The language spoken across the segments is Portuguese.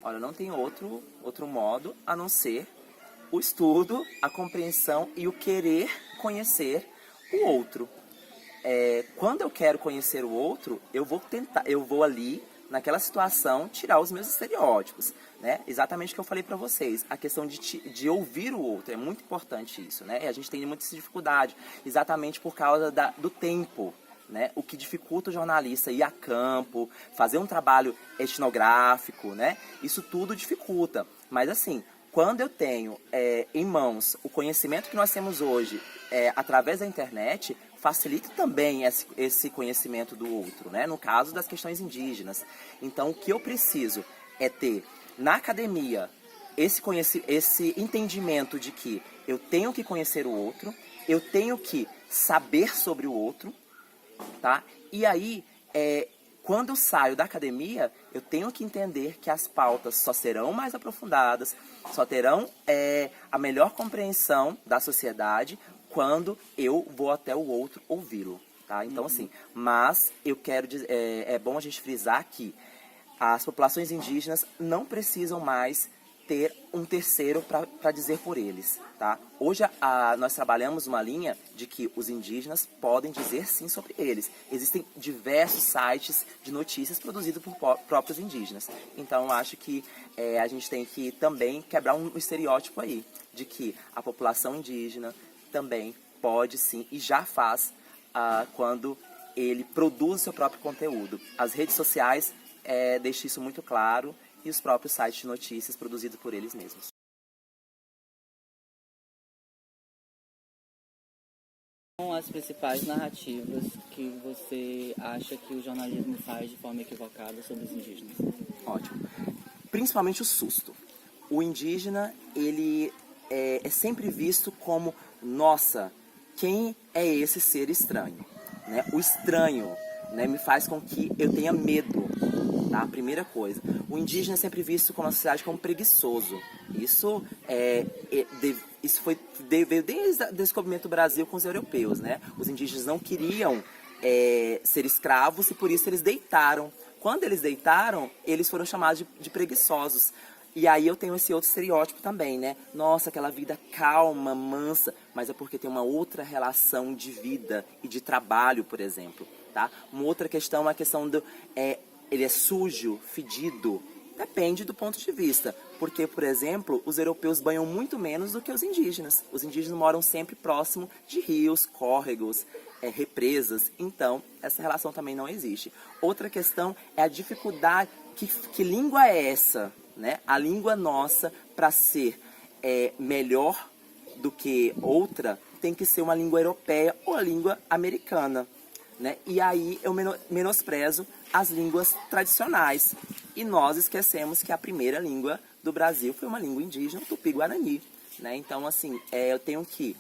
Olha, não tem outro modo a não ser o estudo, a compreensão e o querer conhecer o outro. Quando eu quero conhecer o outro, eu vou ali, naquela situação, tirar os meus estereótipos, né? Exatamente o que eu falei pra vocês, a questão de ouvir o outro, é muito importante isso, né? E a gente tem muita dificuldade, exatamente por causa do tempo, né? O que dificulta o jornalista ir a campo, fazer um trabalho etnográfico, né? Isso tudo dificulta, mas assim, quando eu tenho em mãos o conhecimento que nós temos hoje através da internet, facilita também esse conhecimento do outro, né? No caso das questões indígenas. Então, o que eu preciso é ter na academia esse entendimento de que eu tenho que conhecer o outro, eu tenho que saber sobre o outro, tá? E aí, quando eu saio da academia, eu tenho que entender que as pautas só serão mais aprofundadas, só terão a melhor compreensão da sociedade quando eu vou até o outro ouvi-lo, tá? Então, assim, mas eu quero dizer, é bom a gente frisar que as populações indígenas não precisam mais ter um terceiro para dizer por eles, tá? Hoje nós trabalhamos uma linha de que os indígenas podem dizer sim sobre eles. Existem diversos sites de notícias produzidos por próprios indígenas. Então, eu acho que a gente tem que também quebrar um estereótipo aí, de que a população indígena também pode sim, e já faz quando ele produz o seu próprio conteúdo. As redes sociais deixam isso muito claro, e os próprios sites de notícias produzidos por eles mesmos. São as principais narrativas que você acha que o jornalismo faz de forma equivocada sobre os indígenas? Ótimo. Principalmente o susto. O indígena, ele é sempre visto como, nossa, quem é esse ser estranho? Né? O estranho, né, me faz com que eu tenha medo. Tá? Primeira coisa. O indígena é sempre visto como uma sociedade como preguiçoso. Isso veio desde o descobrimento do Brasil com os europeus, né? Os indígenas não queriam ser escravos e por isso eles deitaram. Quando eles deitaram, eles foram chamados de preguiçosos. E aí eu tenho esse outro estereótipo também, né? Nossa, aquela vida calma, mansa, mas é porque tem uma outra relação de vida e de trabalho, por exemplo, tá? Uma outra questão é a questão do ele é sujo, fedido. Depende do ponto de vista. Porque, por exemplo, os europeus banham muito menos do que os indígenas. Os indígenas moram sempre próximo de rios, córregos, represas. Então, essa relação também não existe. Outra questão é a dificuldade. Que língua é essa? Né? A língua nossa, para ser melhor do que outra, tem que ser uma língua europeia ou a língua americana. Né? E aí eu menosprezo as línguas tradicionais. E nós esquecemos que a primeira língua do Brasil foi uma língua indígena, Tupi-Guarani. Né? Então, assim, eu tenho que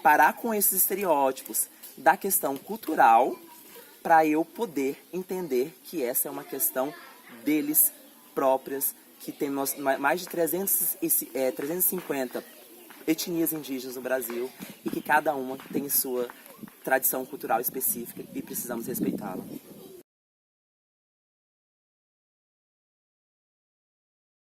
parar com esses estereótipos da questão cultural para eu poder entender que essa é uma questão deles próprias, que tem mais de 350 etnias indígenas no Brasil e que cada uma tem sua tradição cultural específica e precisamos respeitá-la.